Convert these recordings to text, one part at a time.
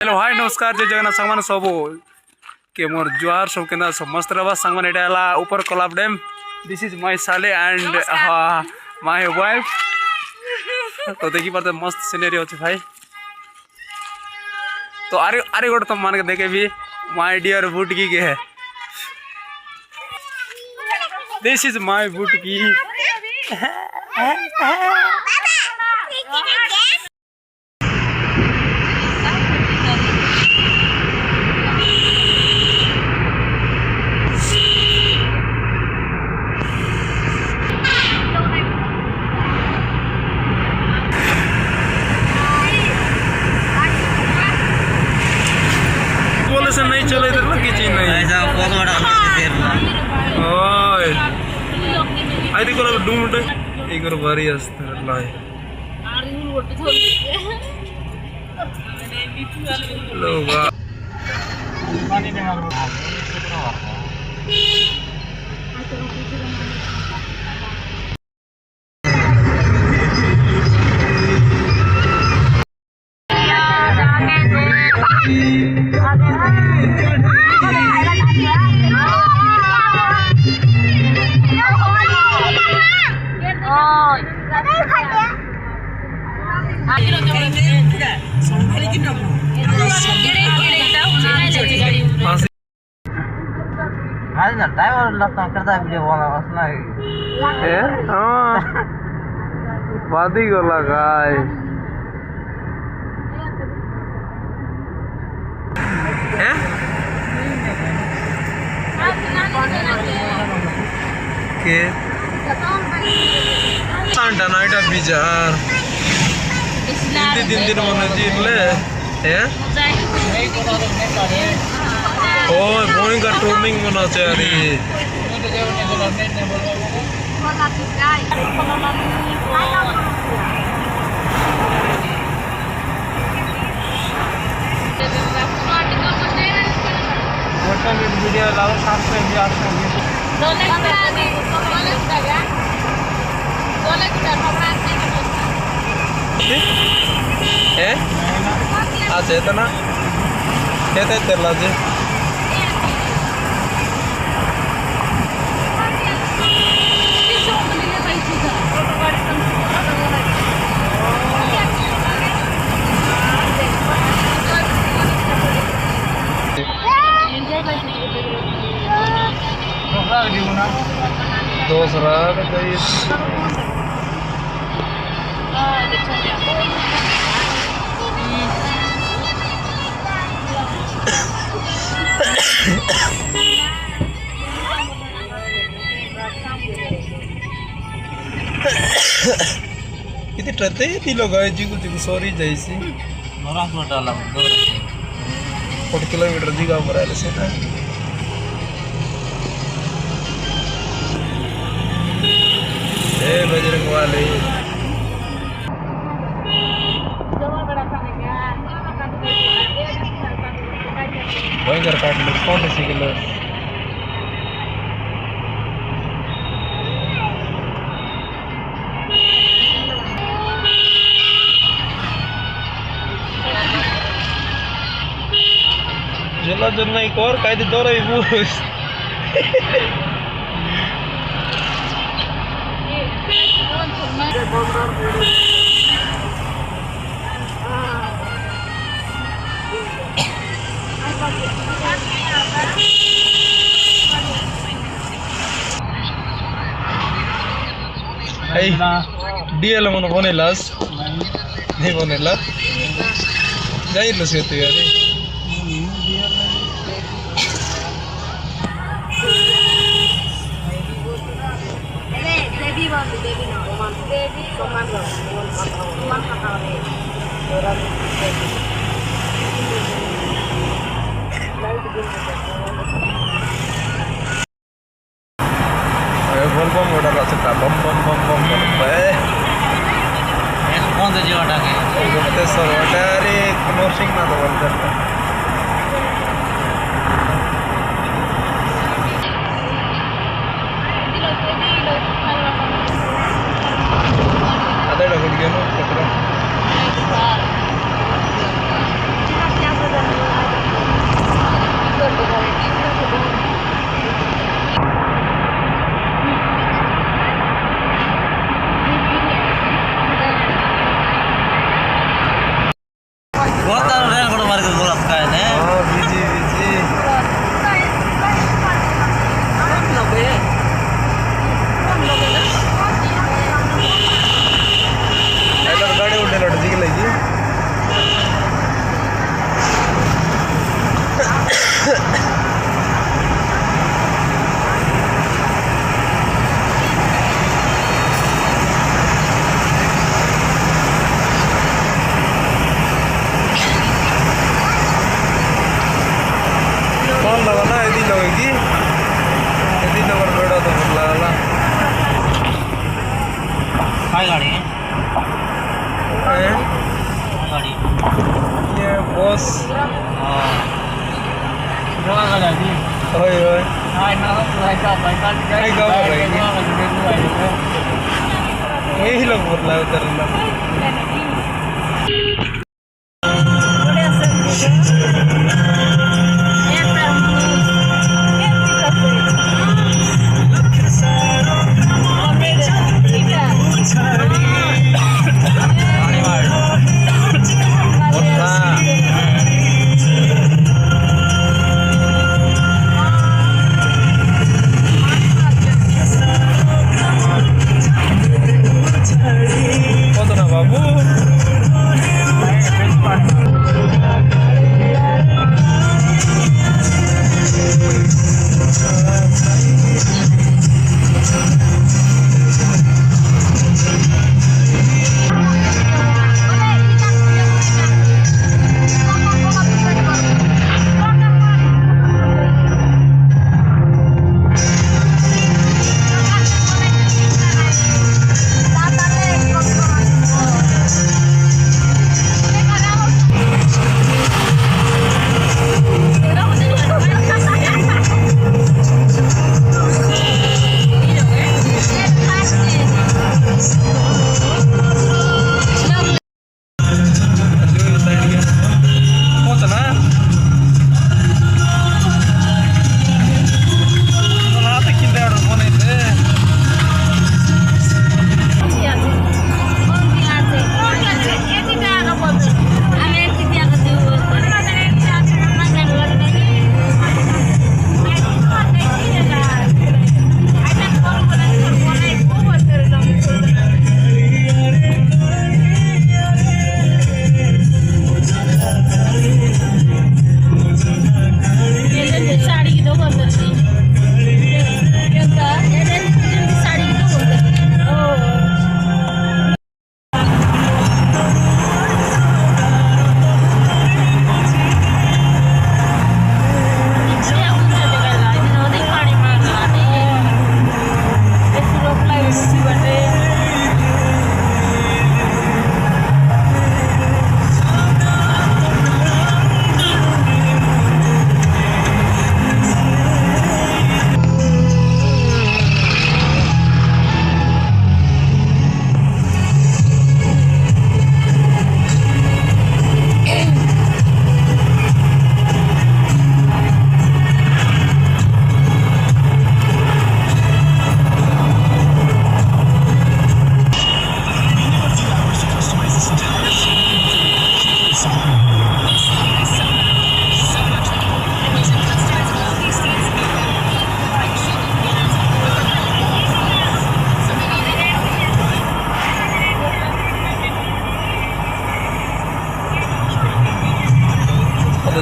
Hello hi नमस्कार जय जगन्नाथ सांगमान सब के मोर जुआर सब केना सब मस्त रहा सांगमान एटा ऊपर Kolab dam. This is my साले एंड माय वाइफ। तो देखी पाते मस्त सिनेरी अच्छे भाई। तो आरे आरे गोटे तुम मान के देखे भी माय डियर बुटकी के है। This is my Butki. से नहीं चले इधर लगी चीज नहीं ऐसा बहुत बड़ा ओए आई देखो ना डूम एक और भारी अस्तर लाए लो वाह पानी में मारो ड्राइवर लगता करता वीडियो वाला असना है हां वादी को लगाए हैं के सांटा नाइटा बिजार दिन मन जीले हैं ओए बोइंग का टूर्निंग बना चाहिए वीडियो लाओ साथ में भी आप अच्छा इतना कहते तेला जी दूसरा इतने ट्रते ही लोग आए जी कुछ सॉरी जैसी नौरास में डाला 4 किलोमीटर जी का ऊपर है से ना ए बजरंग वाले भयंकर काट लो कौन सी किलो जला जन्ना एक और कायदे दौरा ही डीएल मन बनेलास नहीं बनेला जाइल से तो यार बम बम उड़ा सकता बम बम बम बम कौन से जीवा डाके सर अरे नर्सिंग ना तो बंद करता अदर डगड़ गया ना बिजी बिजी गाड़ी उठे लड़ जी लगी कौन लगाना यदि लगेगी यदि नंबर बेड़ा तो लगाना गाड़ी है गाड़ी ये बॉस होय होय यही लोग बदला उतरना कौन ना बाबू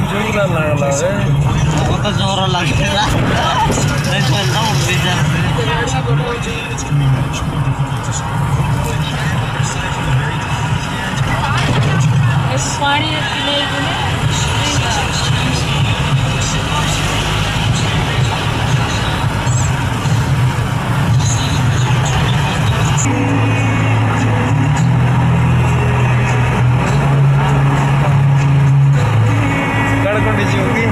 जोर लागला रे बहुत जोर लगेगा नहीं तो ना बेचारा पानी गड़गड़ी होगी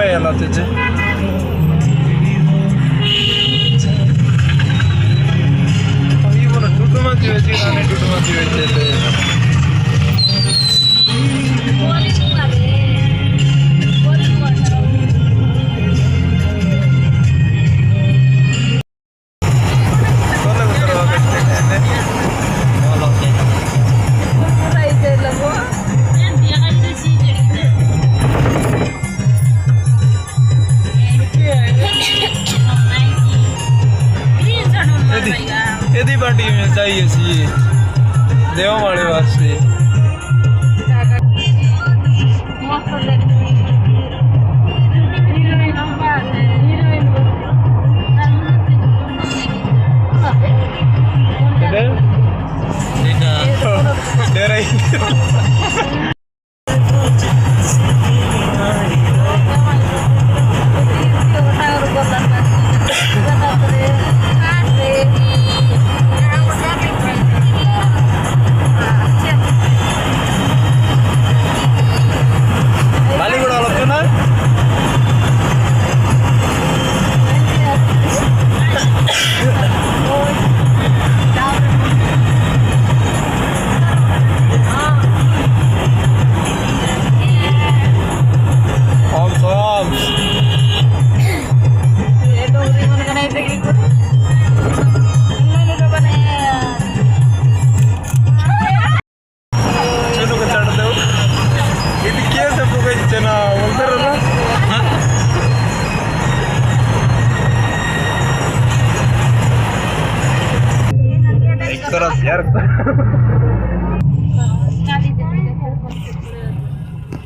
पाहिला त्याचे टुटुमाची व्हायची आणि टुटुमाची व्हायची यदि पार्टी में चाहिए सी देवमाड़ी वास्ते यार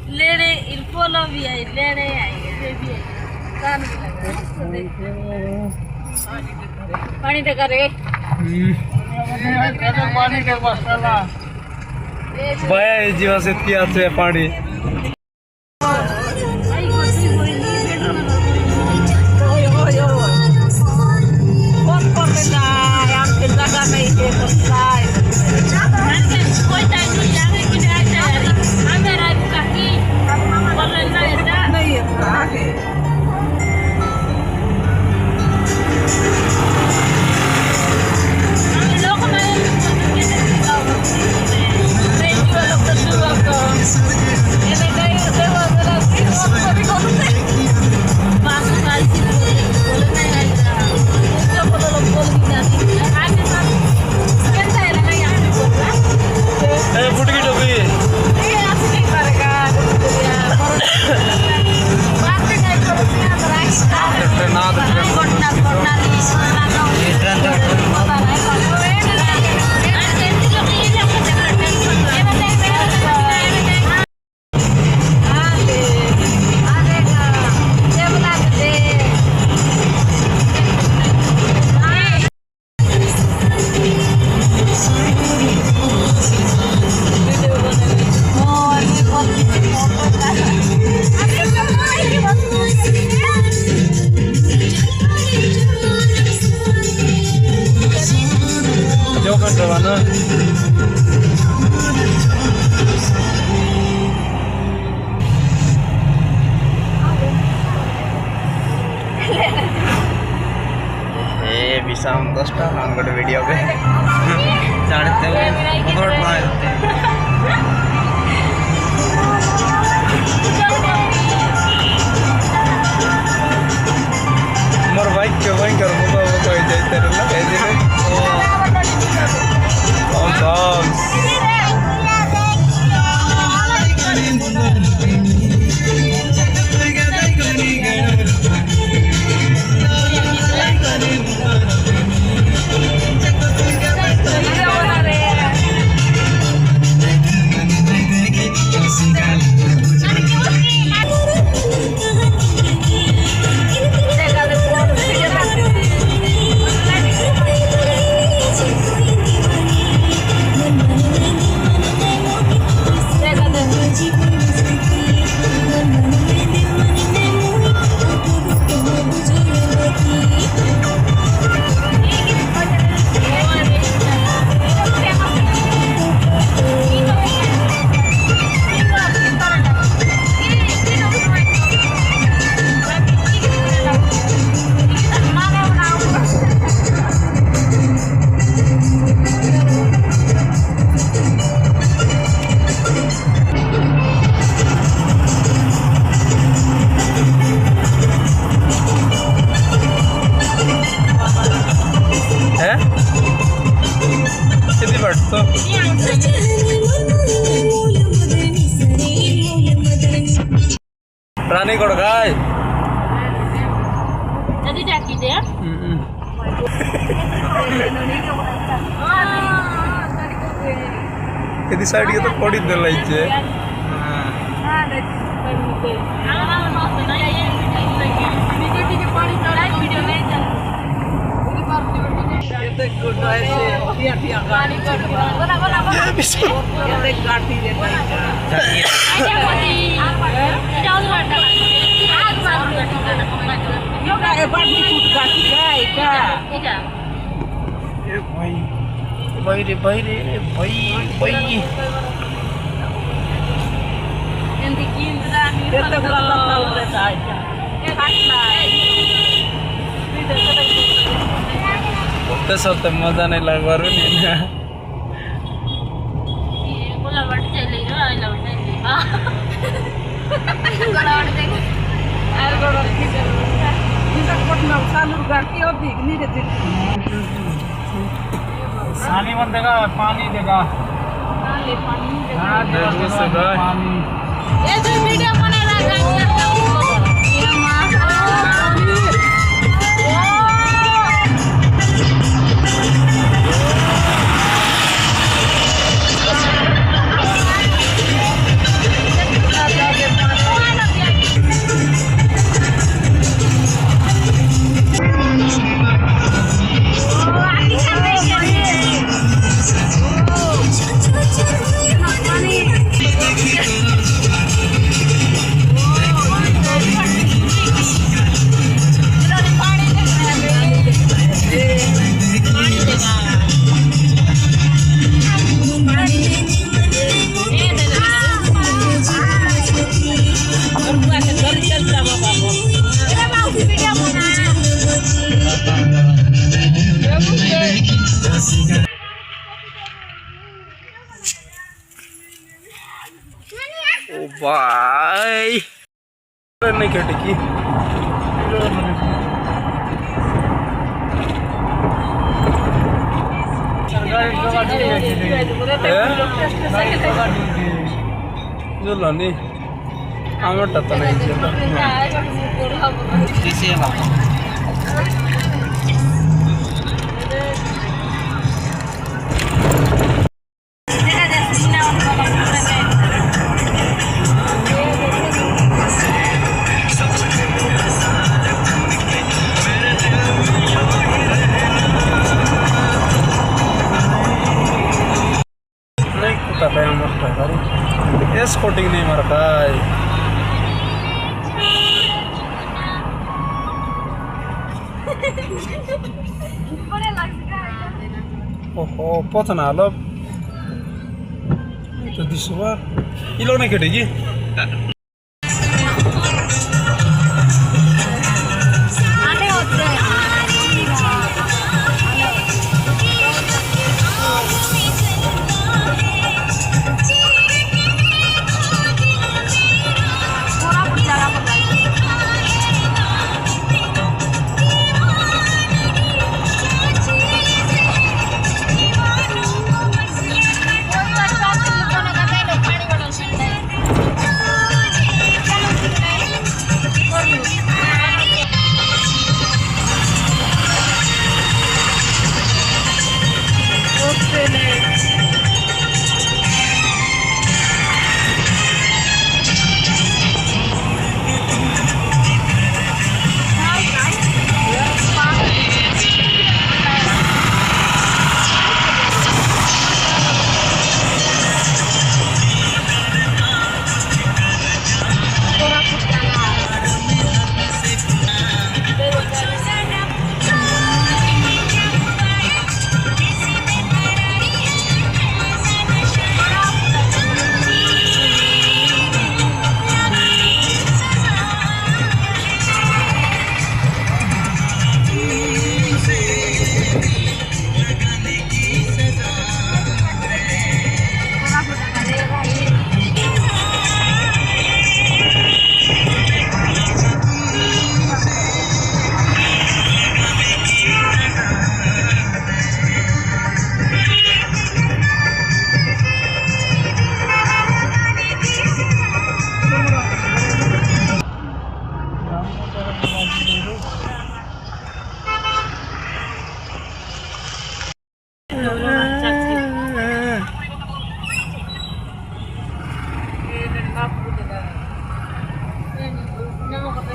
लेने इल्फोलो भी है लेने ये भी है कान भी लगा पानी दे करे पानी के मसाला बाया जीवा से पियाते पानी शाम 10टा हम गोटे वीडियो पे चढ़ते मोर बाइक के वहीं कर मुका मुका जाते रहला कैसे रानीगढ़ गाय नदी टाकी दे यदि साइड के तो पड़ी दे लाइचे भाई रे भाई होते मजा नहीं लगवा पानी मत देगा पानी देगा ये जो वीडियो बना रहा ओ भाई नहीं कटेगी जो लानी आमर टता नहीं कैसे बाबा स्कोटिंग नहीं मारता ओहो पतना लो तो दिसवा ये लोग नहीं कटेगी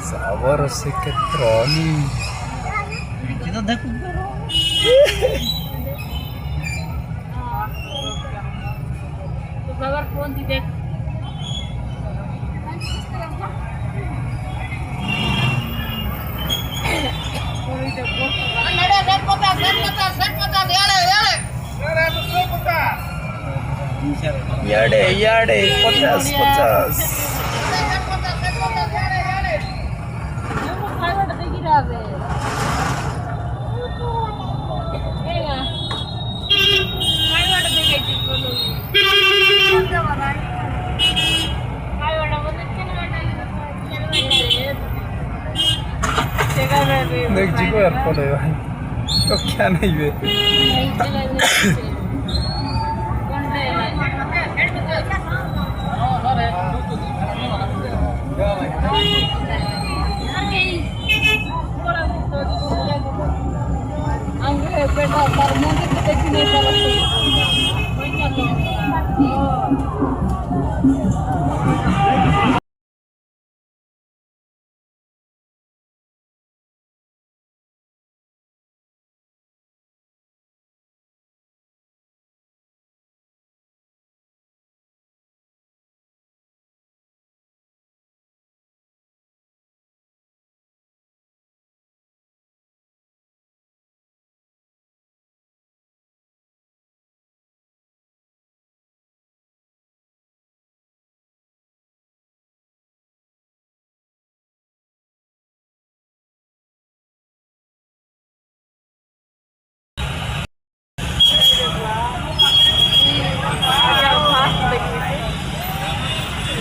सावर से केत्रनी Kita dah kubur. तो खबर फोन थी देख याडे याडे 50 देख जी को यार पड़े भाई तो क्या नहीं वे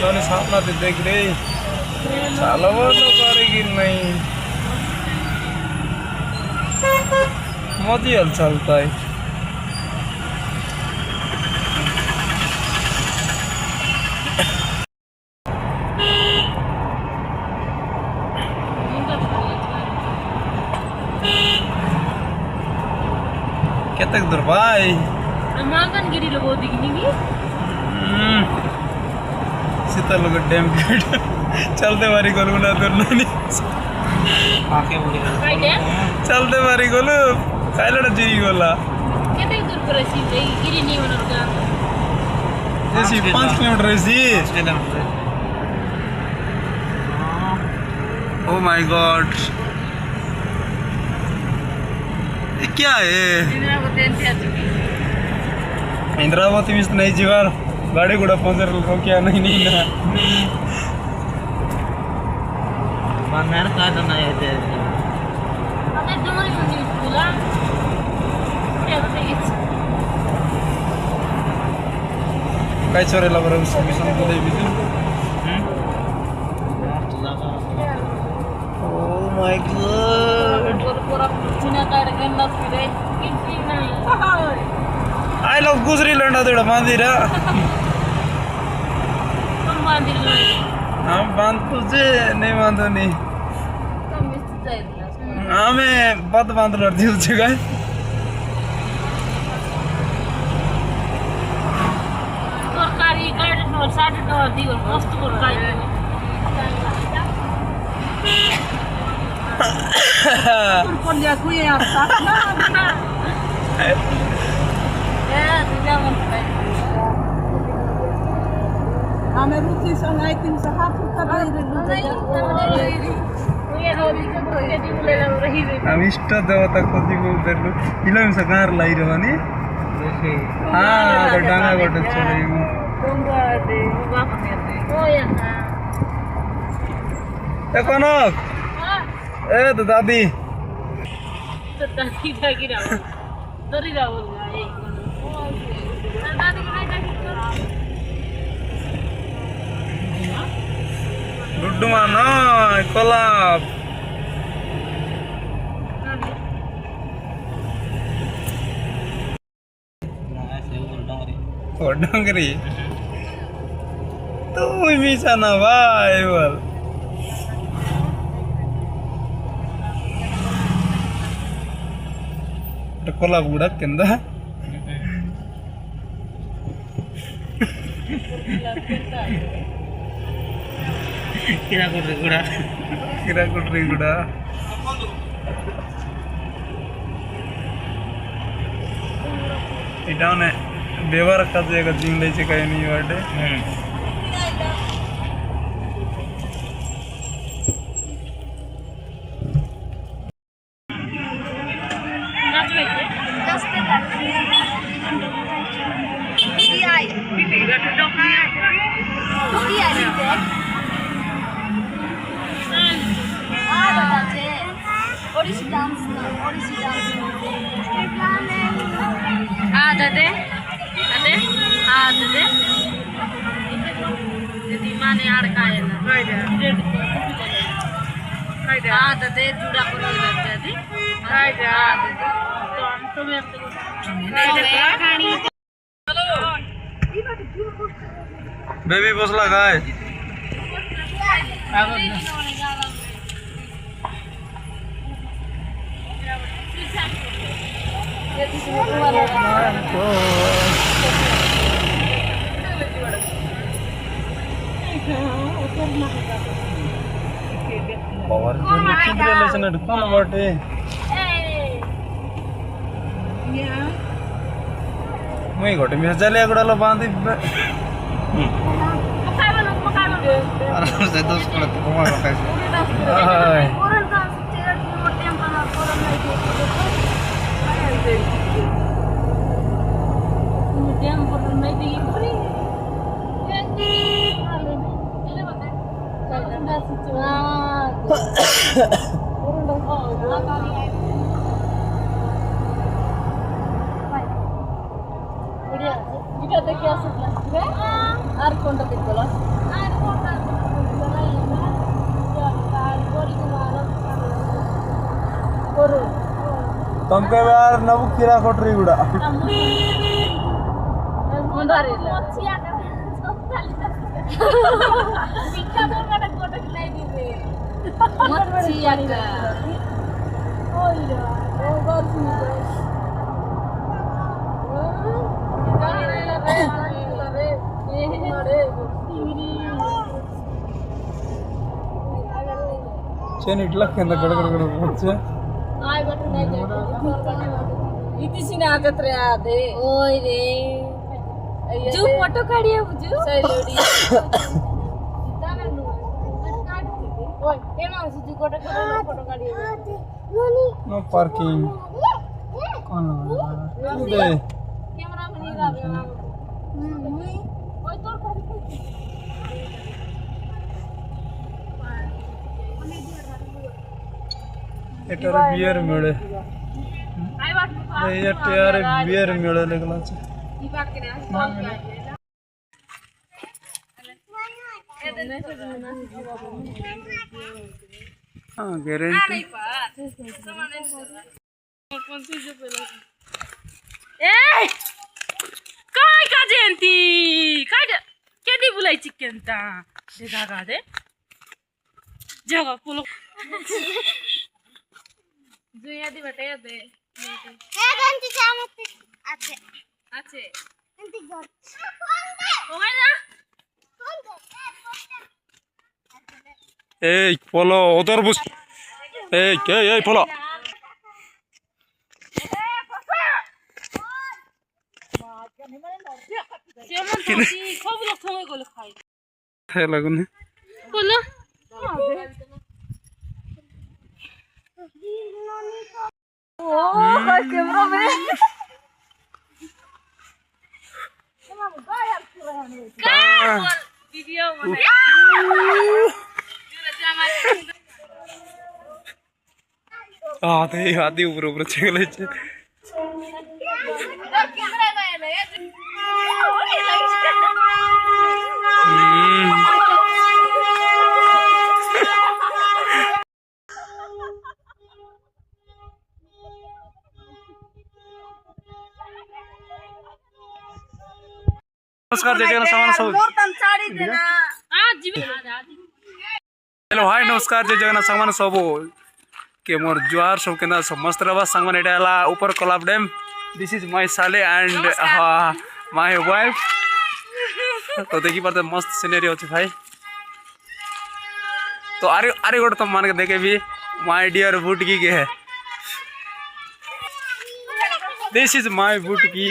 लोने सामना ते देख रे చాలా వాళ్ళు नहीं मोदी हल चलता है क्या तक दूर भाई मांगन गिरी लोगों दिखनी सीतालोग डैम गेट चलते मारी गोलू ना दूर नहीं Pakai boleh. चलते मारी गोलू कायलड़ा जीरी गोला कितने दूर पर ऐसी गिरी नहीं होना रुका जैसी 5 किलोमीटर ऐसी ओ माय गॉड ये क्या है इंद्रावती में नहीं जीवार गाड़ी गुड़ा पंचर को क्या नहीं ना Mana ada na itu. अबे दोनों ही बंदी बोला क्या बताइए काय चोरेला बरं मिशन को दे भी ओ माय गॉड पूरा चुना काट के नस फिरे किसी नहीं आई लव गुजरी लंडा तेड़ा मंदिरा तुम मंदिर में हम बांध तुझे नहीं बांधो नहीं तुम मिस जाएगा हमें बद बांध लड़ दिल जगह तरकारी काट नो 60 टका दी और मस्त तरकारी कौन जा कोई आता ना ए तुझा मन हमें रुचि संग आई तीन सहा फुट हम इष्ट देवता खोजी को उधर इला में सगार लाई रहनी हाँ तो डांगा गोटे चले ए कनक ए तो दादी गुड्डू मानो कोलाब ओ डंगरी तू bisa ना भाई बोल कोलाब उड़क किंदा ହୀରାକୁଦ ଗୁଡ଼ା ହୀରାକୁଦ ଗୁଡ଼ା ଏଇଟା ମାନେ ବ୍ୟବହାର କାର୍ଯ୍ୟ ଏକ ଜିମ୍ ଦେଇଛି କାହିଁକି ବାଟେ बेबी बसला काय मुई गोटे मेजालिया गुड़ा बांधी आराम से 10 कड़ा तो कमा रखा तुमके यार नव कीड़ा कोटरी गुड़ा चेन इट्ला केंद्र गड़गड़ వచ్చే इति सिने आगत रे आदे ओय रे जू फोटो काढिया बुजू सैलोडी ताने नु काढ ओय केना सुजू फोटो काढिया नो पार्किंग कौन दे कैमरा में नहीं लागे ओय तोर काढ एटर बियर मिले ये यार बियर मिले लगला छ हां गारंटी ए काय का जयंती काय केदी बुलाई चिकन ता देखा का दे जगह पुलो जुया दी बटे दे ए गंती चामत আছে আছে गंती घर ওই না এই ফলো ওদর বুস এই ফলো যেমন খুব লোক সঙ্গে গলে খাই খাই লাগুনে বলো ओ कैमरा में वीडियो आधी ऊपर चले नमस्कार जय जगन्नाथ सामान सब हेलो हाय नमस्कार जय जगन्नाथ सामान सब के मोर जुआर सब केना समस्त रवा संगमन एटाला ऊपर Kolab dam this is my साले एंड माय वाइफ तो देखी पाते मस्त सिनेरियो अछि भाई तो अरे अरे गोट तो मान के देखे भी माय डियर बुटकी के है दिस इज माय बुटकी